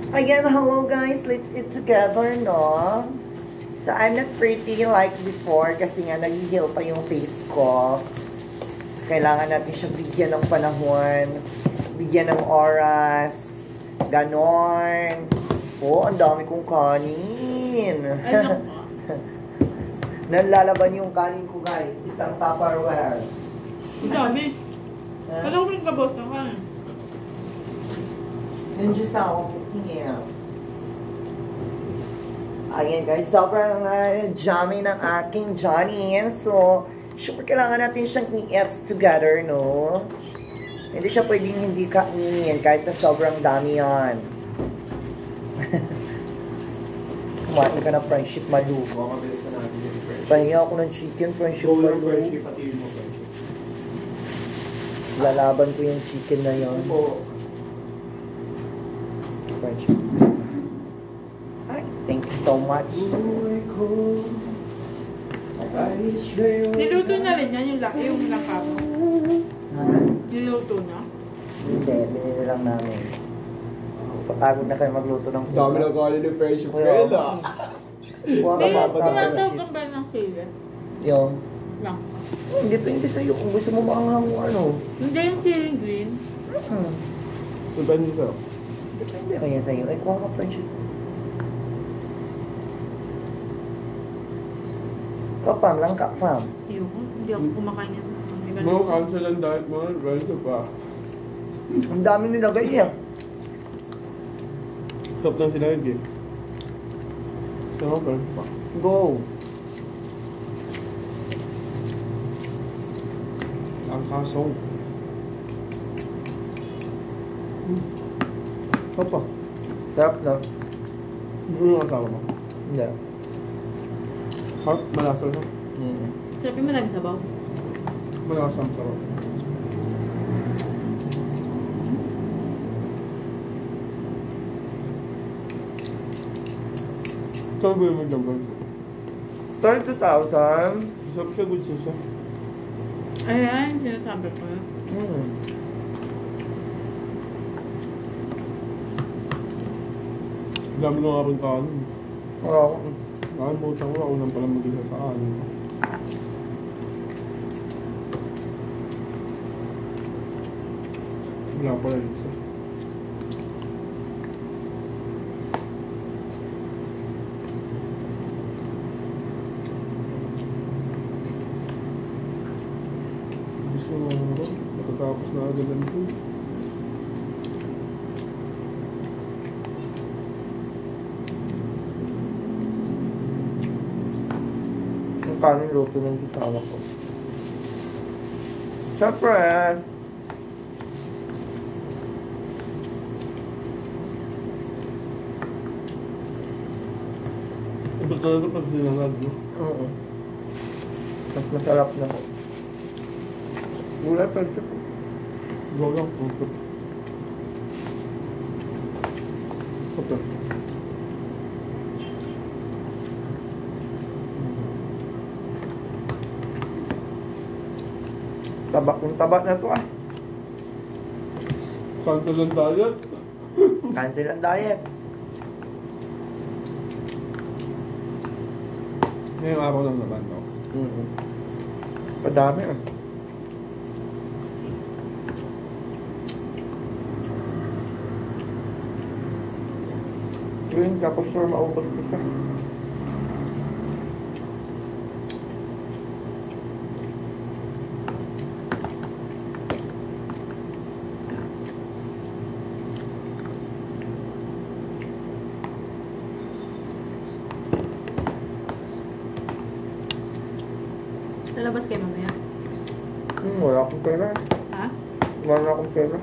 Again, hello guys, let's eat together, no? So, I'm not pretty like before kasi nga nag-heal pa yung face ko. Kailangan natin siya bigyan ng panahon, bigyan ng oras, ganon. Oh, ang dami kong kanin. Nalalaban yung kanin ko, guys. Isang Tupperware. Ang dami. Alam ko rin kabos na ka. Yun dyan sa ako here. Ayan guys, sobrang yummy ng aking Johnny. So, syempre kailangan natin siyang i-eat together, no? Hindi siya pwedeng hindi kainin kahit na sobrang dami yan. Kumain ka ng friendship malu. Mabilis na natin yung friendship. Pahinga ako ng chicken friendship Roller malu. friendship, pati mo friendship. Lalaban ko yung chicken na yon. Oo. Friendship. Ay, thank you so much. Niluto na rin yan yung laki, yung nakako. Ha? Niluto na? Hindi, binili lang namin. Papagod na kayo magluto ng food. Dami ng kanin ng friendship Kuya, kayo na. Kuha ka May ba? tinatawag kang ba ng sili? Yung, Lang. hindi pwede sa'yo kung gusto mo maanghang ano. Hindi yung siling green. Punta nito. Depende kaya sa'yo. Ay, kuha ka friendship. Kapam lang, kapam. Ayoko, hindi ako kumakain yan. Mga cancel ang diet mo, friendship pa. Ang dami nilagay niya. Top na sila yung game. Sama friendship pa. Go. Ang kasong. Papa, Sarap na. ano yung asawa mo? Hindi. Ha? Malasa siya? Sarap yung madami sabaw. Malasa ang sarap. Saan ba yung mag-jump? 30,000. Sabi siya good siya. Ayan, sinasabi ko. Dami nung aking kanin. Oo. Nakalimutan ko ako nang pala mag-isa sa kanin. Wala pala isa. Gusto mo ako, matatapos na agad ang food. Ang kanin luto ng kasama ko. Siyempre. Iba talaga pag dinangag, no? Oo. Mas masarap na. Gulay friendship. Gagang puto. Puto. Tabak yung tabak na to ah. Cancel ang diet. Cancel ang diet. Ngayong araw lang naman, no? Padami ah. Yun, tapos sir, maubos ko siya. Lalabas kayo mamaya. Wala akong pera. Ha? Wala akong pera.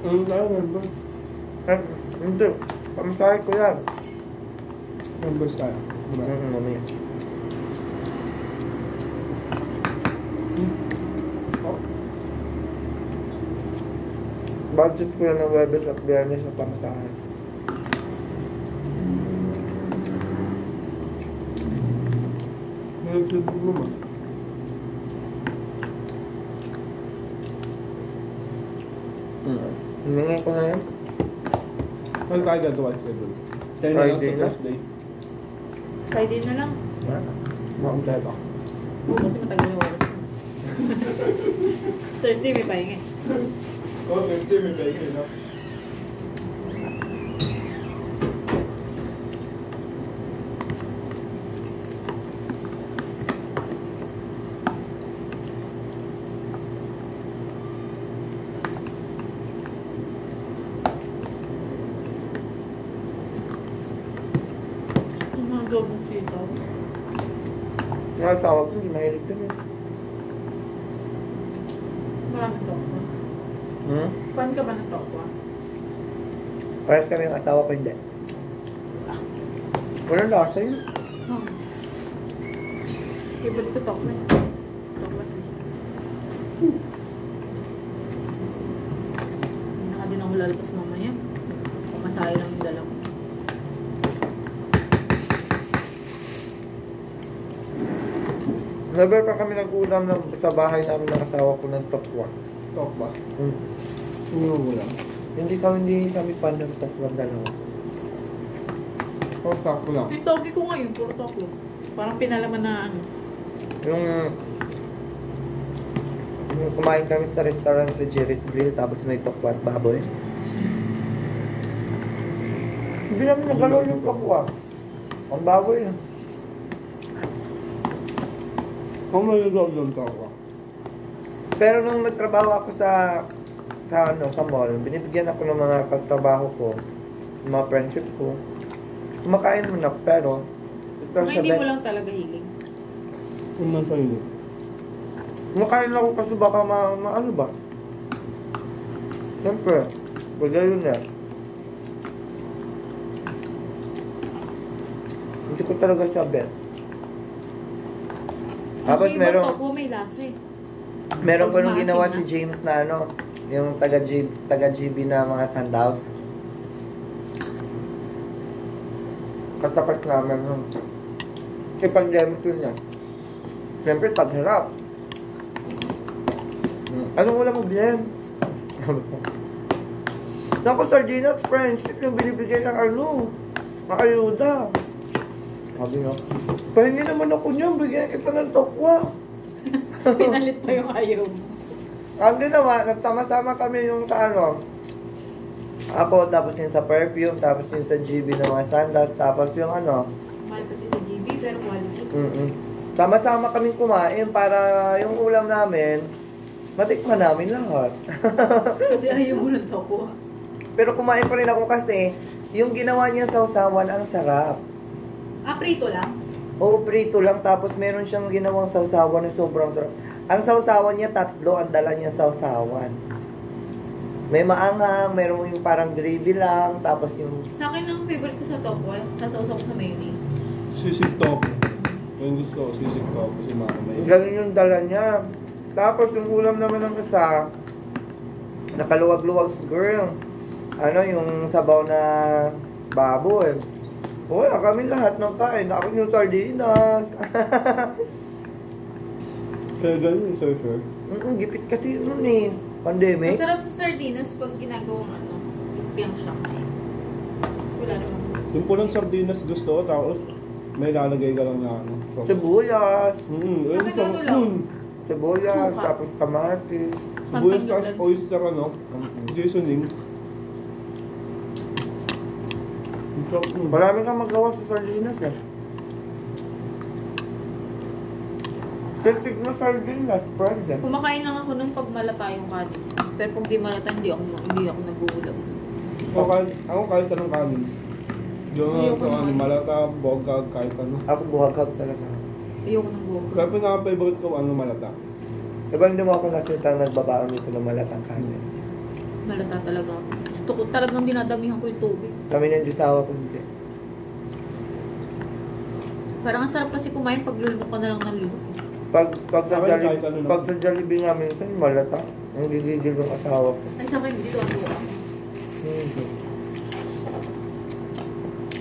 Ano tayo, member? Hindi. Pamasahe ko yan. Members tayo. Diba? Mamaya. Budget ko yan ng Webes at Biyernes na pamasahe. Nag-feed mo naman. Hiningi ko na yan. Ano tayo gagawa schedule? Tayo na lang Friday sa na? Thursday. Friday na lang. Makaam tayo to. Oo, kasi matagal yung oras. Thursday may pahinga. Oo, Thursday may tayo no? Yung mga gabong sitaw. Yung asawa ko, hindi mahilig din eh. Maraming tokwa. Hmm? Fan ka ba ng tokwa? Parang kami yung asawa ko hindi. Walang lasa yun. Oo. Favorite ko tokwa. Tokwa sushi. Hindi na ka din ako lalabas mamaya. Pumasaya lang yung dalaw. Never pa kami nag-ulam sa bahay namin ng asawa ko ng tokwa. Talk ba? Hmm. Sino mo lang? Hindi kami pan ng tokwa dalawa. Oh, sakto lang. Yung togi ko ngayon, puro tokwa. Parang pinalaman na ano. Yung kumain kami sa restaurant sa Jerry's Grill tapos may tokwa at baboy. Hindi namin nagalaw yung tokwa. Ang baboy na. Kung may nagawin talk ba? Pero nung nagtrabaho ako sa mall, binibigyan ako ng mga katrabaho ko, ng mga friendship ko. Kumakain mo na ako, pero Kung hindi mo lang talaga hiling. Kung man sa inyo. kumakain ako kasi baka ano ba? Siyempre, pwede yun na. Hindi ko talaga sabi. Tapos Ang ibang tokwa may lasa eh. meron pa nung Maasim ginawa na. si James na ano, yung taga-GB na mga sandals. Katapat namin nun. Kasi pandemic yun yan. Siyempre, taghirap. Anong wala mo, Bien? Naku, sardinas, friendship yung binibigay ng ano, ayuda. Sabi nga, pahingi naman ako niyan, bigyan kita ng tokwa. Pinalit pa yung ayaw mo. Ang ginawa, nagtama-tama kami yung sa ano. Ako, tapos yung sa perfume, tapos yung sa GB ng mga sandals, tapos yung ano. Mahal kasi sa GB, pero quality. Sama-sama kaming kumain para yung ulam namin, matikman namin lahat. Kasi ayaw mo ng tokwa. Pero kumain pa rin ako kasi, yung ginawa niya sa usawan, ang sarap. Ah, prito lang? Oo, prito lang, tapos meron siyang ginawang sausawan na sobrang sarap. Ang sausawan niya, 3 ang dala niya sausawan. May maanghang, meron yung parang gravy lang, tapos yung... Sa akin, ang favorite ko sa tokwa, sasawsaw ko sa mayonnaise. Sisig talk. Yung gusto ko, sisig talk. Kasi may... Ganun yung dala niya. Tapos yung ulam naman ng isa, nakaluwag-luwag girl. Ano, yung sabaw na baboy. Uy, kami lahat ng kain. Ako yung sardinas. Kaya ganun yung surfer. Gipit kasi nun eh. Pandemic. Masarap sa sardinas pag ginagawang ano, lumpiang siangkay. Kasi wala naman. Yung pulang sardinas gusto ko, tapos may lalagay ka lang na ano. sauce. Sibuyas. Sa akin, ano lang? Sibuyas, Suka. tapos kamatis. Sibuyas tapos Pantanggal. oyster ano. Seasoning. Marami kang magawa sa sardinas eh. Sisig na sardinas, pwede. Kumakain lang ako nung pag malata yung kanin. Pero pag di malata, hindi ako nag-uulam. Kahit anong kanin. Diyan nga Ayoko sa ano, naman. malata, bogag, kahit ano. Ako buhagag talaga. Ayoko ng buong. Kaya pinaka-favorite ko ano malata. Diba hindi mo ako nakita nagbabaon dito ng malatang kanin? Malata talaga. Gusto ko talagang dinadamihan ko yung tubig. Kami ng Diyosawa ko hindi. Parang ang sarap kasi kumain pag lulunok ka na lang ng lulunok. Pag sa Akin, Jollibee, kahit ano na. pag sa Jollibee nga minsan malata. Ang gigigil ng asawa ko. Ay sa akin, dito ako.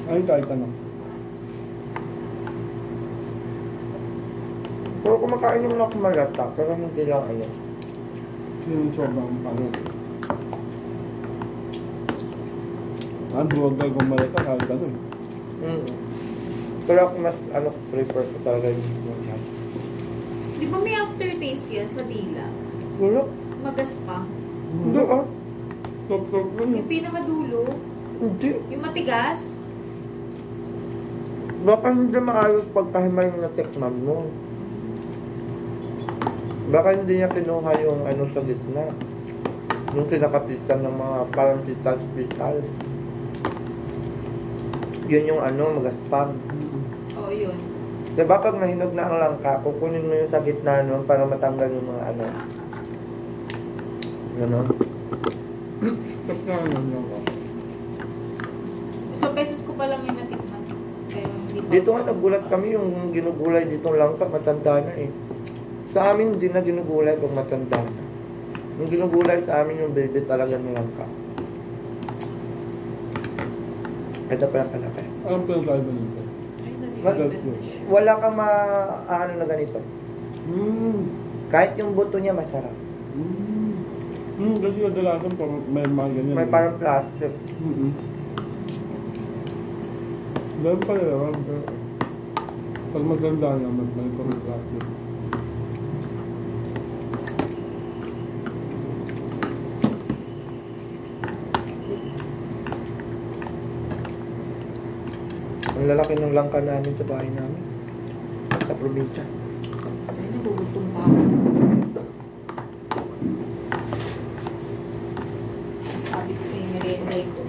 Ayun kahit ano. Pero kumakain naman ako malata, pero hindi lang ano. Yung sobrang ano. Ang buwag kayo bumalik ka, kahit ano eh. Pero ako mas, prefer ko talaga yung yan. Di ba may aftertaste yan sa dila? Wala. Magaspang. Hindi ah. Top lang. Yung pinakadulo, Hindi. yung matigas. Baka hindi maayos pagkahimay na tikman mo. Baka hindi niya kinuha yung ano sa gitna. Yung kinakapitan ng mga parang pital-pital. Yun yung magaspang. Oo, yun. Diba pag nahinog na ang langka, kukunin mo yung sa gitna nun para matanggal yung mga Ganon. Top na lang ako. So, pesos ko pa lang yung natikman. Pero hindi pa. Dito nga nagulat kami yung ginugulay dito langka, matanda na eh. Sa amin hindi na ginugulay pag matanda na. Yung ginugulay sa amin yung baby talaga ng langka. Ito pala kalaki. Anong pinagkaiba nito? Ay, What? nalilimutan na siya. Wala kang na ganito. Kahit yung buto niya masarap. Kasi kadalasan pag may mga ganyan. May parang plastic. Ganun pala naman. Pero pag maganda naman, may parang plastic. Ang lalaki ng langka namin sa bahay namin. Sa probinsya. Ay, nagugutom pa ako. Sabi ko yung merienda ko.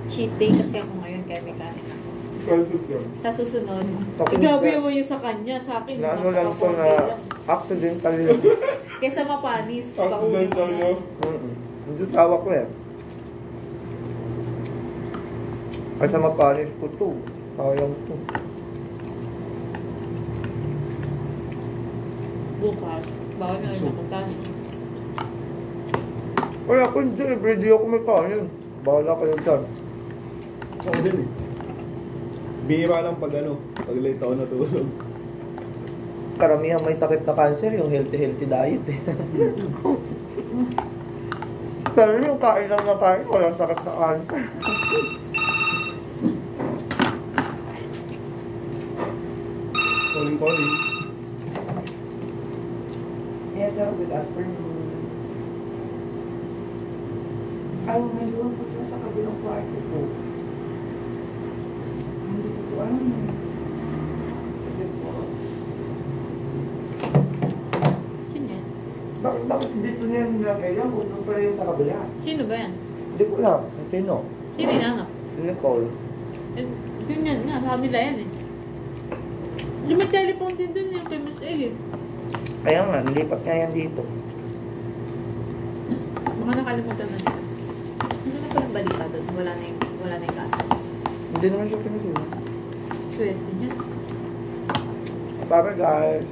Cheat day kasi ako ngayon kaya may kanin ako. Kalsot yan. Sa susunod, Bakit grabe ba? mo yung sa kanya, sa akin. Na ano lang to na accidental yun. Kesa mapanis, Ang pauli mo dental na. nyo. Hindi tawa ko eh. Ay sa mapanis ko to. Sayang to. Bukas, bawal na rin ako kanin. Ay ako hindi, everyday ako may kanin. Bahala kayo dyan. Ako din eh. Bihira lang pag pag late ako natulog. Karamihan may sakit na cancer, yung healthy diet eh. Pero yung kain lang na kain, walang sakit na cancer. Calling. Yes, sir, good afternoon. Ay, may luwang po siya sa kabilang kwarto po. Hindi ko po alam. Sige po. Sino yan? Bakit dito niya yung nilagay yan? Huwag doon pala yung sa kabila. Sino ba yan? Hindi ko alam. Sino? Sino yung anak? Si Nicole. Yun yan nga, sa kanila yan eh. Yung may telephone din dun yung kay Miss Ellie. Kaya nga, nilipat nga yan dito. Baka nakalimutan na siya. Ano na palang balita doon? Wala na yung kaso. Hindi naman siya pinasulat. Swerte niya. Bye guys.